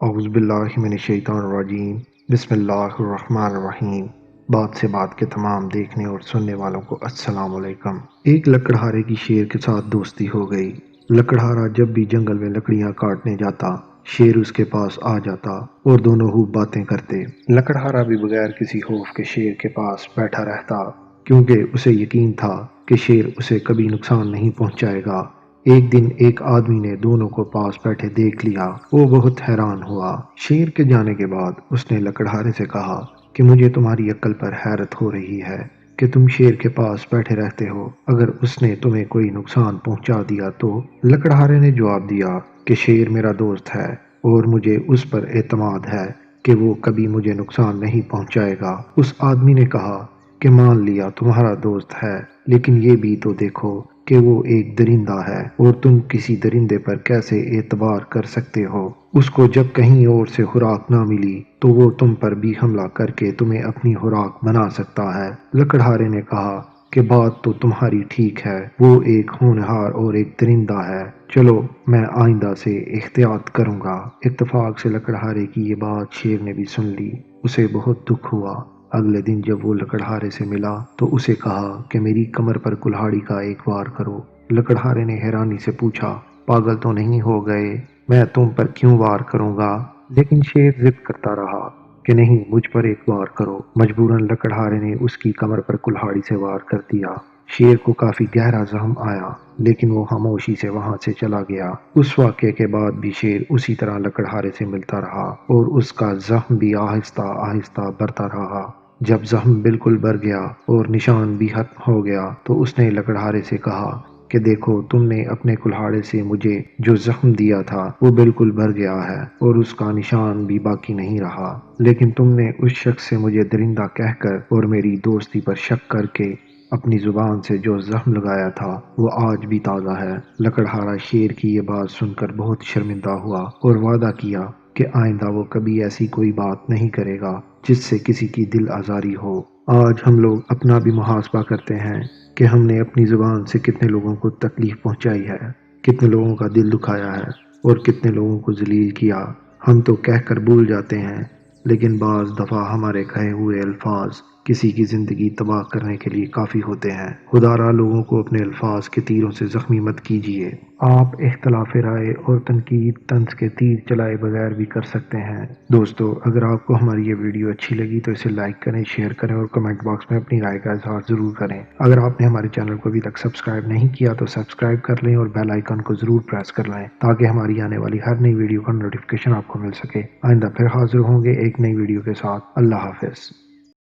अऊज़ु बिल्लाहि मिनश्शैतानिर्रजीम बिस्मिल्लाहिर्रहमानिर्रहीम। बात से बात के तमाम देखने और सुनने वालों को अस्सलाम वालेकुम। एक लकड़हारे की शेर के साथ दोस्ती हो गई। लकड़हारा जब भी जंगल में लकड़ियां काटने जाता, शेर उसके पास आ जाता और दोनों खूब बातें करते। लकड़हारा भी बगैर किसी खौफ के शेर के पास बैठा रहता, क्योंकि उसे यकीन था कि शेर उसे कभी नुकसान नहीं पहुंचाएगा। एक दिन एक आदमी ने दोनों को पास बैठे देख लिया। वो बहुत हैरान हुआ। शेर के जाने के बाद उसने लकड़हारे से कहा कि मुझे तुम्हारी अक्ल पर हैरत हो रही है कि तुम शेर के पास बैठे रहते हो। अगर उसने तुम्हें कोई नुकसान पहुंचा दिया तो? लकड़हारे ने जवाब दिया कि शेर मेरा दोस्त है और मुझे उस पर एतमाद है कि वो कभी मुझे नुकसान नहीं पहुंचाएगा। उस आदमी ने कहा कि मान लिया तुम्हारा दोस्त है, लेकिन ये भी तो देखो कि वो एक दरिंदा है और तुम किसी दरिंदे पर कैसे एतबार कर सकते हो। उसको जब कहीं और से खुराक ना मिली तो वो तुम पर भी हमला करके तुम्हें अपनी खुराक बना सकता है। लकड़हारे ने कहा कि बात तो तुम्हारी ठीक है, वो एक होनहार और एक दरिंदा है। चलो, मैं आइंदा से एहतियात करूंगा। इत्तेफाक से लकड़हारे की ये बात शेर ने भी सुन ली। उसे बहुत दुख हुआ। अगले दिन जब वो लकड़हारे से मिला तो उसे कहा कि मेरी कमर पर कुल्हाड़ी का एक वार करो। लकड़हारे ने हैरानी से पूछा, पागल तो नहीं हो गए? मैं तुम पर क्यों वार करूंगा? लेकिन शेर जिद करता रहा कि नहीं, मुझ पर एक वार करो। मजबूरन लकड़हारे ने उसकी कमर पर कुल्हाड़ी से वार कर दिया। शेर को काफी गहरा जख्म आया, लेकिन वो खामोशी से वहां से चला गया। उस वाक़ये के बाद भी शेर उसी तरह लकड़हारे से मिलता रहा और उसका जख्म भी आहिस्ता आहिस्ता बढ़ता रहा। जब जख्म बिल्कुल भर गया और निशान भी खत्म हो गया तो उसने लकड़हारे से कहा कि देखो, तुमने अपने कुल्हाड़े से मुझे जो जख्म दिया था वो बिल्कुल भर गया है और उसका निशान भी बाकी नहीं रहा। लेकिन तुमने उस शख्स से मुझे दरिंदा कहकर और मेरी दोस्ती पर शक करके अपनी जुबान से जो जख्म लगाया था वो आज भी ताज़ा है। लकड़हारा शेर की ये बात सुनकर बहुत शर्मिंदा हुआ और वादा किया कि आइंदा वो कभी ऐसी कोई बात नहीं करेगा जिससे किसी की दिल आज़ारी हो। आज हम लोग अपना भी मुहासबा करते हैं कि हमने अपनी ज़ुबान से कितने लोगों को तकलीफ़ पहुंचाई है, कितने लोगों का दिल दुखाया है और कितने लोगों को ज़लील किया। हम तो कहकर भूल जाते हैं, लेकिन बाज़ दफ़ा हमारे कहे हुए अल्फाज किसी की ज़िंदगी तबाह करने के लिए काफ़ी होते हैं। खुदारा लोगों को अपने अल्फाज के तीरों से ज़ख्मी मत कीजिए। आप इख्तलाफ राय और तनकीद तंज के तीर चलाए बगैर भी कर सकते हैं। दोस्तों, अगर आपको हमारी ये वीडियो अच्छी लगी तो इसे लाइक करें, शेयर करें और कमेंट बॉक्स में अपनी राय का इजहार ज़रूर करें। अगर आपने हमारे चैनल को अभी तक सब्सक्राइब नहीं किया तो सब्सक्राइब कर लें और बेल आइकन को ज़रूर प्रेस कर लें ताकि हमारी आने वाली हर नई वीडियो का नोटिफिकेशन आपको मिल सके। आइंदा फिर हाजिर होंगे एक नई वीडियो के साथ। अल्लाह हाफिज़।